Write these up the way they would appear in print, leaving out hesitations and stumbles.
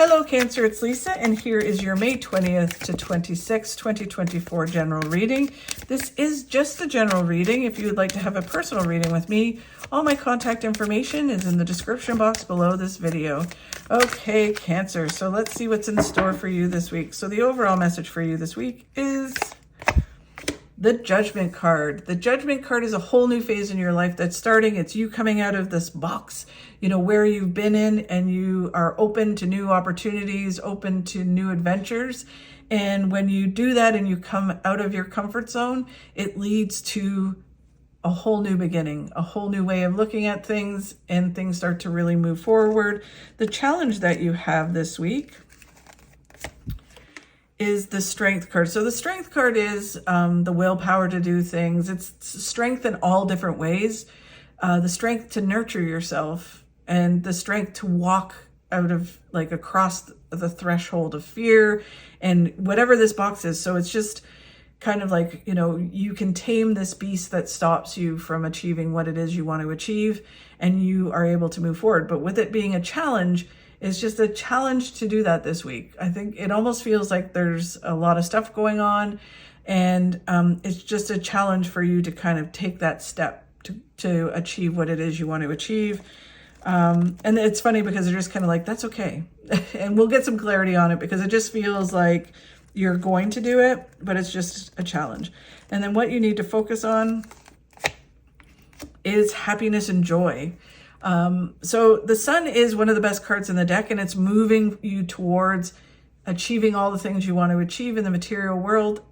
Hello Cancer, it's Lisa, and here is your May 20th to 26th, 2024 general reading. This is just a general reading. If you would like to have a personal reading with me, all my contact information is in the description box below this video. Okay, Cancer, so let's see what's in store for you this week. So the overall message for you this week is the Judgment card. The Judgment card is a whole new phase in your life that's starting. It's you coming out of this box, where you've been in, and you are open to new opportunities, open to new adventures. And when you do that and you come out of your comfort zone, it leads to a whole new beginning, a whole new way of looking at things, and things start to really move forward. The challenge that you have this week is the Strength card. So the Strength card is the willpower to do things. It's strength in all different ways. The strength to nurture yourself, and the strength to walk out of, across the threshold of fear and whatever this box is. So it's just kind of like, you can tame this beast that stops you from achieving what it is you want to achieve, and you are able to move forward. But with it being a challenge, it's just a challenge to do that this week. I think it almost feels like there's a lot of stuff going on, and it's just a challenge for you to kind of take that step to achieve what it is you want to achieve. And it's funny because they're just kind of like, that's okay. And we'll get some clarity on it, because it just feels like you're going to do it, but it's just a challenge. And then what you need to focus on is happiness and joy. So the Sun is one of the best cards in the deck, and it's moving you towards achieving all the things you want to achieve in the material world,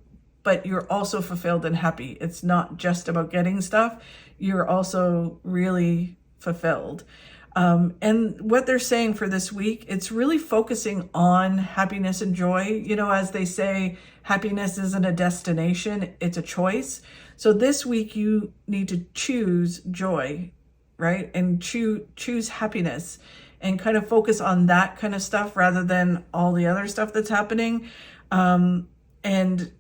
but you're also fulfilled and happy. It's not just about getting stuff. You're also really fulfilled. And what they're saying for this week, it's really focusing on happiness and joy. As they say, happiness isn't a destination, it's a choice. So this week you need to choose joy, right? And choose happiness, and kind of focus on that kind of stuff rather than all the other stuff that's happening. And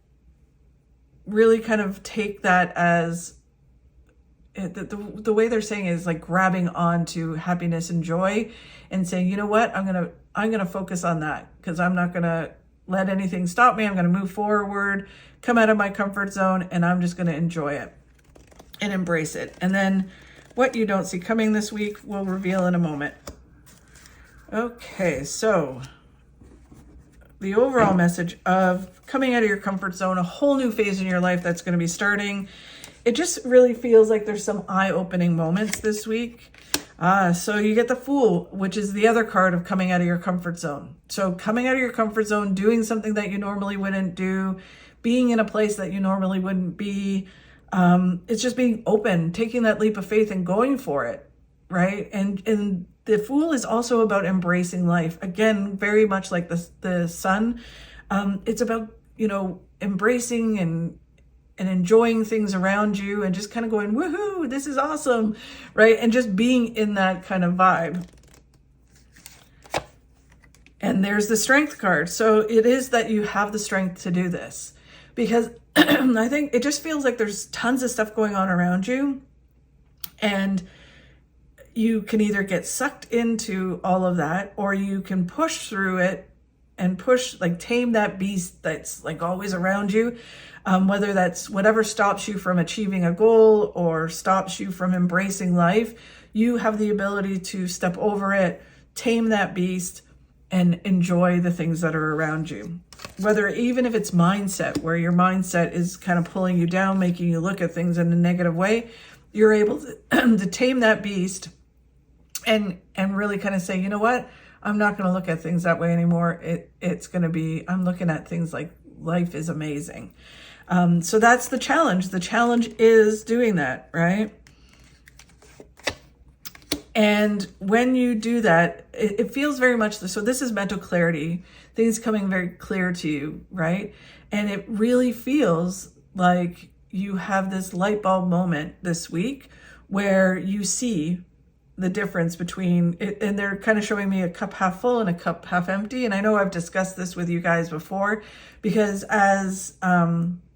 really kind of take that as the way they're saying is like grabbing onto happiness and joy and saying, you know what, I'm gonna focus on that, because I'm not gonna let anything stop me. I'm gonna move forward, come out of my comfort zone, and I'm just gonna enjoy it and embrace it. And then what you don't see coming this week we'll reveal in a moment. Okay, so the overall message of coming out of your comfort zone, a whole new phase in your life that's going to be starting. It just really feels like there's some eye-opening moments this week. So you get the Fool, which is the other card of coming out of your comfort zone. So coming out of your comfort zone, doing something that you normally wouldn't do, being in a place that you normally wouldn't be. It's just being open, taking that leap of faith and going for it, right? And the Fool is also about embracing life. Again, very much like the Sun. It's about, embracing and enjoying things around you, and just kind of going, woohoo, this is awesome, right? And just being in that kind of vibe. And there's the Strength card. So it is that you have the strength to do this, because I think it just feels like there's tons of stuff going on around you, and you can either get sucked into all of that, or you can push through it and tame that beast that's always around you. Whether that's whatever stops you from achieving a goal or stops you from embracing life, you have the ability to step over it, tame that beast, and enjoy the things that are around you. Whether even if it's mindset, where your mindset is kind of pulling you down, making you look at things in a negative way, you're able to tame that beast and really kind of say, you know what, I'm not going to look at things that way anymore. It's going to be, I'm looking at things like life is amazing. So that's the challenge. The challenge is doing that, right? And when you do that, it feels very much, so this is mental clarity, things coming very clear to you, right? And it really feels like you have this light bulb moment this week where you see the difference between it, and they're kind of showing me a cup half full and a cup half empty. And I know I've discussed this with you guys before, because as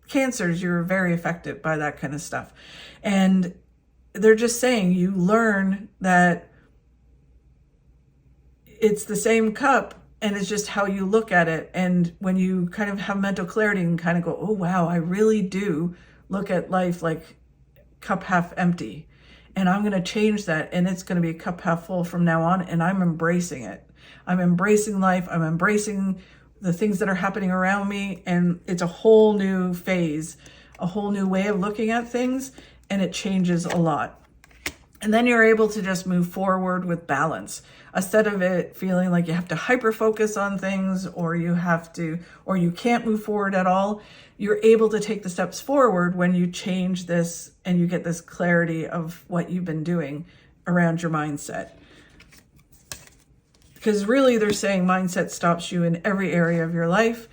Cancers, you're very affected by that kind of stuff. And they're just saying you learn that it's the same cup, And it's just how you look at it. And when you kind of have mental clarity and kind of go, oh, wow, I really do look at life like cup half empty. And I'm going to change that. And it's going to be a cup half full from now on. And I'm embracing it. I'm embracing life. I'm embracing the things that are happening around me. And it's a whole new phase, a whole new way of looking at things. And it changes a lot. And then you're able to just move forward with balance. Instead of it feeling like you have to hyper focus on things, or you can't move forward at all, you're able to take the steps forward when you change this and you get this clarity of what you've been doing around your mindset. Because really they're saying mindset stops you in every area of your life.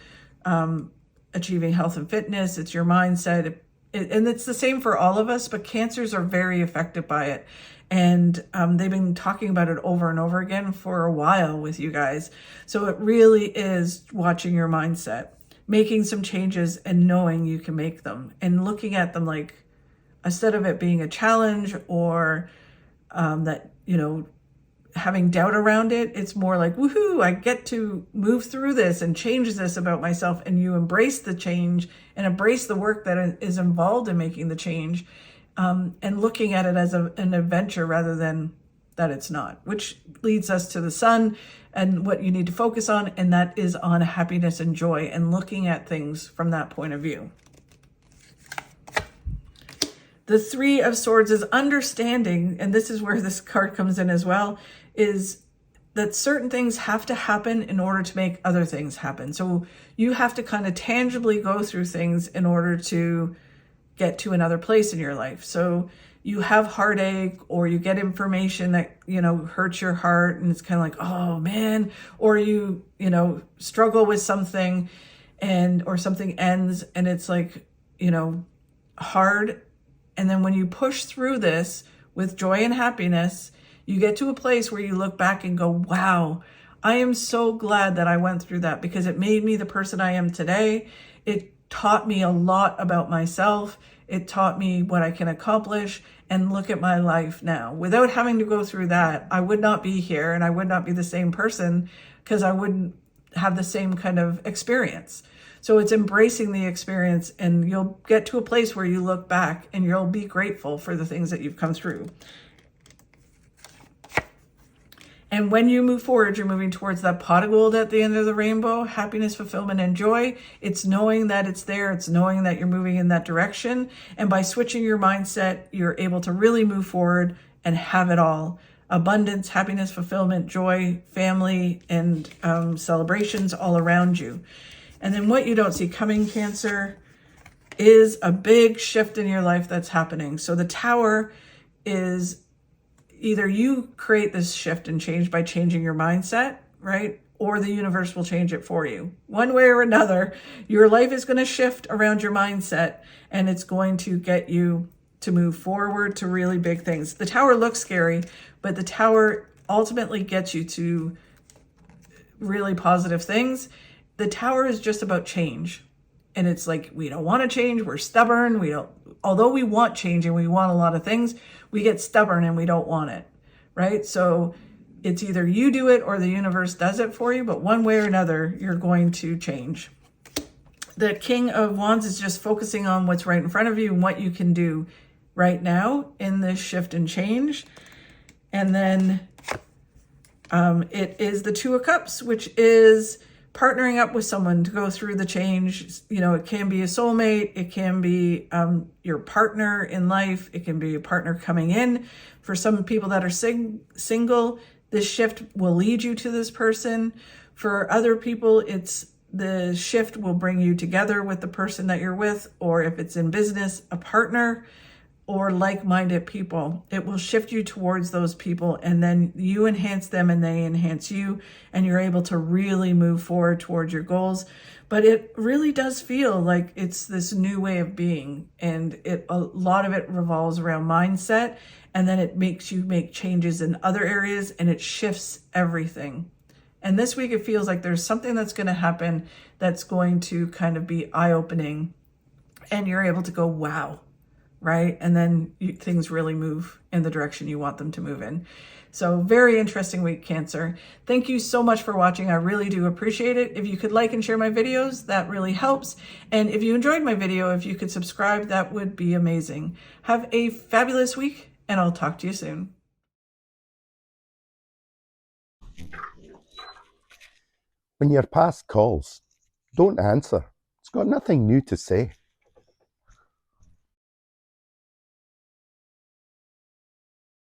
Achieving health and fitness, it's your mindset. And it's the same for all of us, but cancers are very affected by it. And they've been talking about it over and over again for a while with you guys. So it really is watching your mindset, making some changes and knowing you can make them, and looking at them like, instead of it being a challenge or that, having doubt around it, it's more like, woohoo, I get to move through this and change this about myself. And you embrace the change and embrace the work that is involved in making the change, and looking at it as an adventure rather than that it's not, which leads us to the sun and what you need to focus on. And that is on happiness and joy and looking at things from that point of view. The Three of Swords is understanding, and this is where this card comes in as well, is that certain things have to happen in order to make other things happen. So you have to kind of tangibly go through things in order to get to another place in your life. So you have heartache, or you get information that, hurts your heart, and it's kind of like, oh man, or you struggle with something or something ends and it's like, hard. And then when you push through this with joy and happiness, you get to a place where you look back and go, wow, I am so glad that I went through that, because it made me the person I am today. It taught me a lot about myself. It taught me what I can accomplish, and look at my life now. Without having to go through that, I would not be here, and I would not be the same person, because I wouldn't have the same kind of experience. So it's embracing the experience, and you'll get to a place where you look back and you'll be grateful for the things that you've come through. And when you move forward, you're moving towards that pot of gold at the end of the rainbow, happiness, fulfillment, and joy. It's knowing that it's there. It's knowing that you're moving in that direction. And by switching your mindset, you're able to really move forward and have it all. Abundance, happiness, fulfillment, joy, family, and celebrations all around you. And then what you don't see coming, Cancer, is a big shift in your life that's happening. So the Tower is either you create this shift and change by changing your mindset, right? Or the universe will change it for you. One way or another, your life is going to shift around your mindset, and it's going to get you to move forward to really big things. The Tower looks scary, but the Tower ultimately gets you to really positive things. The Tower is just about change. And it's like, we don't want to change. We're stubborn. Although we want change and we want a lot of things, we get stubborn and we don't want it, right? So it's either you do it or the universe does it for you, but one way or another, you're going to change. The King of Wands is just focusing on what's right in front of you and what you can do right now in this shift and change. And then it is the Two of Cups, which is partnering up with someone to go through the change. It can be a soulmate. It can be your partner in life. It can be a partner coming in. For some people that are single, this shift will lead you to this person. For other people, the shift will bring you together with the person that you're with, or if it's in business, a partner or like-minded people. It will shift you towards those people, and then you enhance them and they enhance you, and you're able to really move forward towards your goals. But it really does feel like it's this new way of being, and a lot of it revolves around mindset, and then it makes you make changes in other areas, and it shifts everything. And this week it feels like there's something that's going to happen that's going to kind of be eye-opening, and you're able to go, wow, right? And then things really move in the direction you want them to move in. So very interesting week, Cancer. Thank you so much for watching. I really do appreciate it. If you could like and share my videos, that really helps. And if you enjoyed my video, if you could subscribe, that would be amazing. Have a fabulous week, and I'll talk to you soon. When your past calls, don't answer. It's got nothing new to say.